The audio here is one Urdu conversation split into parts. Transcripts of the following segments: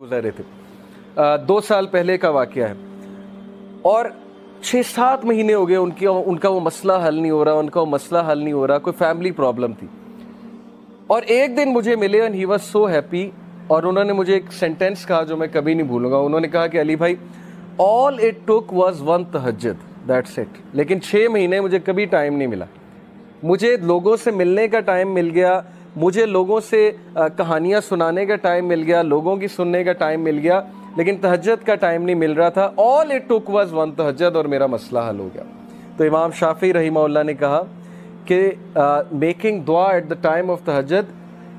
گزر رہے تھے 2 سال پہلے کا واقعہ ہے، اور 6-7 مہینے ہو گئے ان کا وہ مسئلہ حل نہیں ہو رہا، کوئی فیملی پرابلم تھی. اور ایک دن مجھے ملے and he was so happy، اور انہوں نے مجھے ایک سینٹینس کہا جو میں کبھی نہیں بھولوں گا. انہوں نے کہا کہ علی بھائی all it took was one تہجد، that's it. لیکن 6 مہینے مجھے کبھی ٹائم نہیں ملا. مجھے لوگوں سے ملنے کا ٹائم مل گیا، مجھے لوگوں سے کہانیاں سنانے کا ٹائم مل گیا، لوگوں کی سننے کا ٹائم مل گیا، لیکن تہجد کا ٹائم نہیں مل رہا تھا. all it took was one تہجد، اور میرا مسئلہ حل ہو گیا. تو امام شافعی رحمہ اللہ نے کہا کہ میکنگ دعا ایٹ دا ٹائم آف تہجد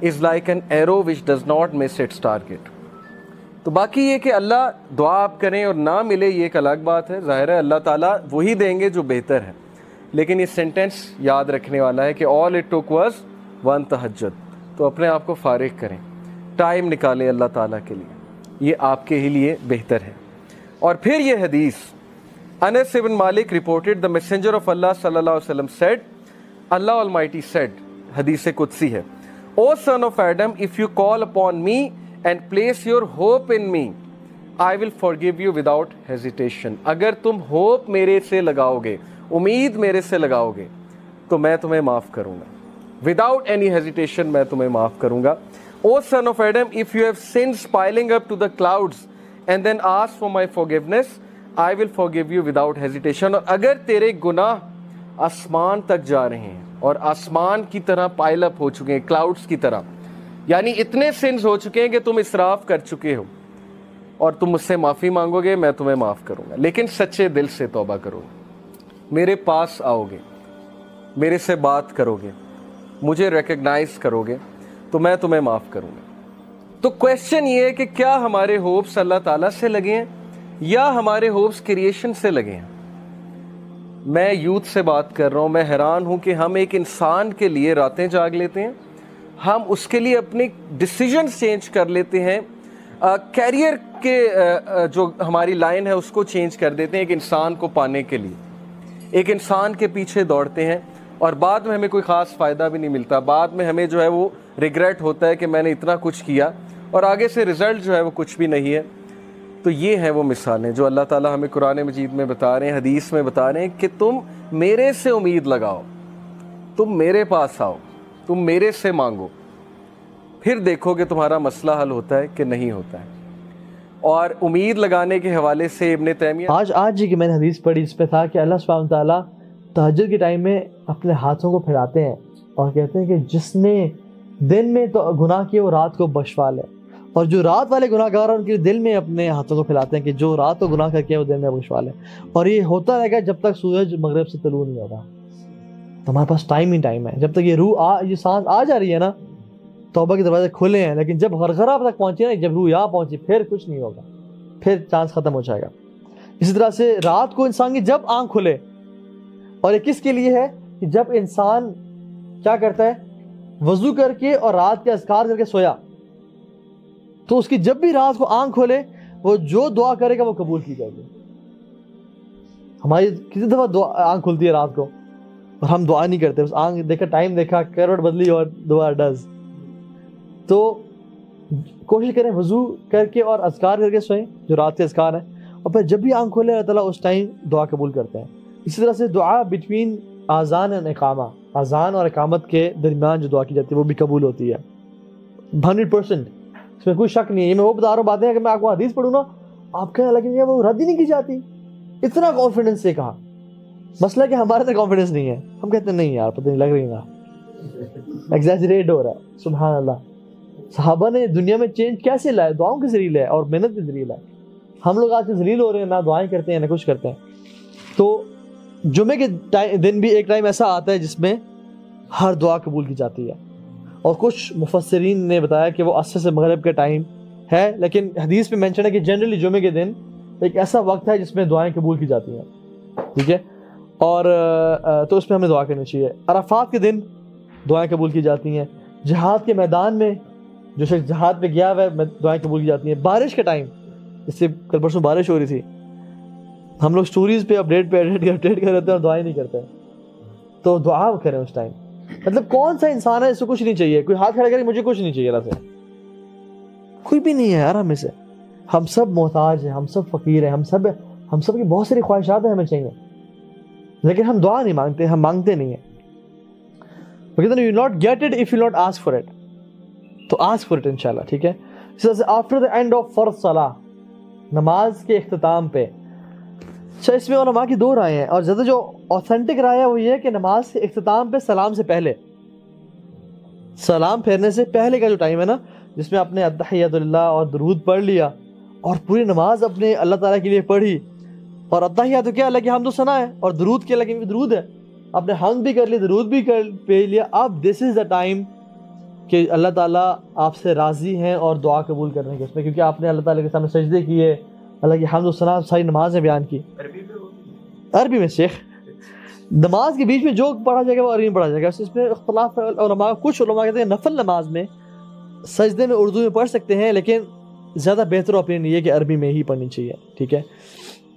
is like an arrow which does not miss its target. تو باقی یہ کہ اللہ دعا آپ کریں اور نہ ملے یہ ایک الگ بات ہے، ظاہر ہے اللہ تعالیٰ وہی دیں گے جو بہتر ہے، لیکن یہ سینٹینس یاد رکھنے والا ہے کہ all it took was one تہجد. تو اپنے آپ کو فارغ کریں، ٹائم نکالیں اللہ تعالیٰ کے لیے، یہ آپ کے ہی لیے بہتر ہے. اور پھر یہ حدیث انس بن مالک reported the messenger of Allah صلی اللہ علیہ وسلم said، Allah Almighty said، حدیث قدسی ہے، O son of Adam, if you call upon me and place your hope in me, I will forgive you without hesitation. اگر تم ہوپ میرے سے لگاؤ گے، امید میرے سے لگاؤ گے، تو میں تمہیں معاف کروں گا. Without any hesitation میں تمہیں معاف کروں گا. O son of Adam, if you have sins piling up to the clouds and then ask for my forgiveness, I will forgive you without hesitation. اور اگر تیرے گناہ آسمان تک جا رہے ہیں اور آسمان کی طرح پائل اپ ہو چکے ہیں، کلاؤڈز کی طرح، یعنی اتنے سنز ہو چکے ہیں کہ تم اسراف کر چکے ہو، اور تم مجھ سے معافی مانگو گے، میں تمہیں معاف کروں گا، لیکن سچے دل سے توبہ کرو گے، میرے پاس آؤ گے، میرے سے بات کرو گے، مجھے ریکگنائز کرو گے، تو میں تمہیں معاف کروں گا. تو کویسچن یہ ہے کہ کیا ہمارے ہوپس اللہ تعالیٰ سے لگے ہیں یا ہمارے ہوپس کریشن سے لگے ہیں؟ میں یوتھ سے بات کر رہا ہوں، میں حیران ہوں کہ ہم ایک انسان کے لیے راتیں جاگ لیتے ہیں، ہم اس کے لیے اپنے ڈیسیجنز چینج کر لیتے ہیں، کیریئر کے جو ہماری لائن ہے اس کو چینج کر دیتے ہیں ایک انسان کو پانے کے لیے، ایک انسان کے پیچھے دوڑتے ہیں، اور بعد میں ہمیں کوئی خاص فائدہ بھی نہیں ملتا. بعد میں ہمیں جو ہے وہ ریگریٹ ہوتا ہے کہ میں نے اتنا کچھ کیا اور آگے سے رزلٹ جو ہے وہ کچھ بھی نہیں ہے. تو یہ ہیں وہ مثالیں جو اللہ تعالیٰ ہمیں قرآن مجید میں بتا رہے ہیں، حدیث میں بتا رہے ہیں کہ تم میرے سے امید لگاؤ، تم میرے پاس آؤ، تم میرے سے مانگو، پھر دیکھو کہ تمہارا مسئلہ حل ہوتا ہے کہ نہیں ہوتا ہے. اور امید لگانے کے حوالے سے ابن تیمیہ آج ہی کہ میں نے حدیث پڑھی اس پہ تھا کہ اللہ سبحانہ تعالیٰ تہجد کے ٹائم میں اپنے ہاتھوں کو پھیلاتے ہیں اور کہتے ہیں کہ جس نے دن میں تو گناہ کیے وہ رات کو بخشوا لے، اور جو رات والے گناہ گار ہیں ان کے دل میں اپنے ہاتھوں کو پھیلاتے ہیں کہ جو رات کو گناہ کر کے وہ دن میں بخشوا لے. اور یہ ہوتا رہے گا جب تک سورج مغرب سے طلوع نہیں ہوگا. تو ہمارے پاس ٹائم ہی ٹائم ہے، جب تک یہ یہ سانس آ جا رہی ہے نا، توبہ کے دروازے کھلے ہیں، لیکن جب غرغرہ تک پہنچے نا، جب روح یہاں پہنچی، پھر کچھ نہیں ہوگا، پھر چانس ختم ہو جائے گا. اسی طرح سے رات کو انسان کی جب آنکھ کھلے، اور یہ کس کے لیے ہے کہ جب انسان کیا کرتا ہے، وضو کر کے اور رات کے اذکار کر کے سویا، تو اس کی جب بھی رات کو آنکھ کھولے وہ جو دعا کرے گا وہ قبول کی جائے گی. ہماری کسی دفعہ آنکھ کھلتی ہے رات کو اور ہم دعا نہیں کرتے، بس آنکھ دیکھا، ٹائم دیکھا، کروٹ بدلی اور دعا ڈز. تو کوشش کریں وضو کر کے اور اذکار کر کے سوئیں جو رات کے اذکار ہیں، اور پھر جب بھی آنکھ کھولے اللہ تعالیٰ اس ٹائم دعا قبول کرتے ہیں. اسی طرح سے دعا بٹوین آذان اور اقامہ، آذان اور اقامت کے درمیان جو دعا کی جاتی ہے وہ بھی قبول ہوتی ہے 100%، اس میں کوئی شک نہیں ہے. یہ میں وہ بتا رہا ہوں باتیں کہ میں آپ کو حدیث پڑھوں نا آپ کہنے لگیں گے وہ رد ہی نہیں کی جاتی، اتنا کانفیڈنس سے کہا. مسئلہ کہ ہمارے اندر کانفیڈنس نہیں ہے، ہم کہتے ہیں نہیں یار پتہ نہیں لگ رہی نا، ایگزیجریٹ ہو رہا ہے. سبحان اللہ، صحابہ نے دنیا میں چینج کیسے لائے؟ دعاؤں کے ذریعے لائے اور محنت کے ذریعے لائے. ہم لوگ آج ذلیل ہو رہے ہیں، نہ دعائیں کرتے ہیں نہ کچھ کرتے ہیں. تو جمعے کے دن بھی ایک ٹائم ایسا آتا ہے جس میں ہر دعا قبول کی جاتی ہے، اور کچھ مفسرین نے بتایا کہ وہ عصر سے مغرب کا ٹائم ہے، لیکن حدیث میں مینشن ہے کہ جنرلی جمعے کے دن ایک ایسا وقت ہے جس میں دعائیں قبول کی جاتی ہیں. ٹھیک ہے، اور تو اس میں ہمیں دعا کرنی چاہیے. عرفات کے دن دعائیں قبول کی جاتی ہیں. جہاد کے میدان میں جو شخص جہاد پہ گیا ہوا ہے دعائیں قبول کی جاتی ہیں. بارش کا ٹائم، جس سے کل پرسوں بارش ہو رہی تھی، ہم لوگ سٹوریز پہ اپڈیٹ کر رہتے ہیں اور دعائیں نہیں کرتے، تو دعا کریں اس ٹائم. مطلب کون سا انسان ہے اس کو کچھ نہیں چاہیے؟ کوئی ہاتھ کھڑا کرے مجھے کچھ نہیں چاہیے اللہ سے، کوئی بھی نہیں ہے یار ہمیں سے. ہم سب محتاج ہیں, ہم سب فقیر ہیں, ہم سب کی بہت ساری خواہشات ہیں ہمیں چاہیے, لیکن ہم دعا نہیں مانگتے, ہم مانگتے نہیں ہیں. کہتے ہیں you will not get it if you will not ask for it. تو ask for it انشاءاللہ, ٹھیک ہے. after the end of فرض صلاح, نماز کے اختتام پہ, اچھا اس میں علماء کی 2 رائے ہیں, اور زیادہ جو اوتھینٹک رائے ہے وہ یہ ہے کہ نماز کے اختتام پہ سلام سے پہلے, سلام پھیرنے سے پہلے کا جو ٹائم ہے نا, جس میں آپ نے التحیات للہ اور درود پڑھ لیا اور پوری نماز اپنے اللہ تعالیٰ کے لیے پڑھی, اور التحیات کیا اللہ کی حمد و ثنا ہے, اور درود کیا اللہ کی درود ہے, آپ نے حمد بھی کر لی, درود بھی پڑھ لیا. اب دس از دا ٹائم کہ اللہ تعالیٰ آپ سے راضی ہیں اور دعا قبول کرنے کے اس میں, کیونکہ آپ نے اللہ تعالیٰ کے سامنے سجدے کیے, اللہ کی حمد و ثنا ساری نماز میں بیان کی. عربی میں شیخ, نماز کے بیچ میں جو پڑھا جائے گا وہ عربی میں پڑھا جائے گا. اس میں اختلاف ہے علماء, کچھ علماء کہتے ہیں نفل نماز میں سجدے میں اردو میں پڑھ سکتے ہیں, لیکن زیادہ بہتر اوپینین یہ ہے کہ عربی میں ہی پڑھنی چاہیے, ٹھیک ہے.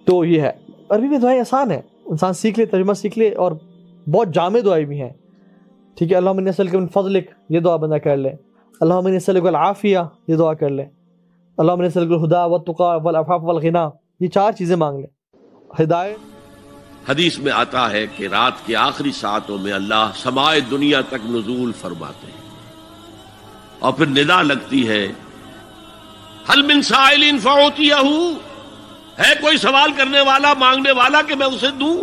تو یہ ہے, عربی میں دعائیں آسان ہیں, انسان سیکھ لے, ترجمہ سیکھ لے, اور بہت جامع دعائیں بھی ہیں, ٹھیک ہے. اللہم انی اسألک من فضلک, یہ دعا بندہ کر لے. اللہم انی اسألک العافیہ, یہ دعا کر لے. اللہم انی اسألک الہدی والتقی والعفاف والغنی, یہ 4 چیزیں مانگ لے. ہدایت. حدیث میں آتا ہے کہ رات کے آخری ساعتوں میں اللہ سمائے دنیا تک نزول فرماتے ہیں, اور پھر ندا لگتی ہے, هل من سائل فأعطیہ, ہے کوئی سوال کرنے والا, مانگنے والا کہ میں اسے دوں.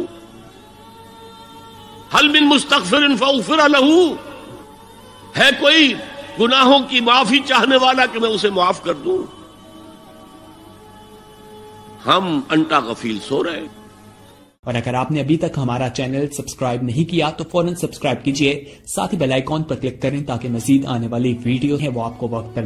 هل من مستغفر فاغفر له, ہے کوئی گناہوں کی معافی چاہنے والا کہ میں اسے معاف کر دوں. ہم انٹا غفیل سو رہے ہیں. اور اگر آپ نے ابھی تک ہمارا چینل سبسکرائب نہیں کیا تو فوراً سبسکرائب کیجئے, ساتھ ہی بیل آئیکن پر کلک کریں تاکہ مزید آنے والی ویڈیو ہے وہ آپ کو وقت پر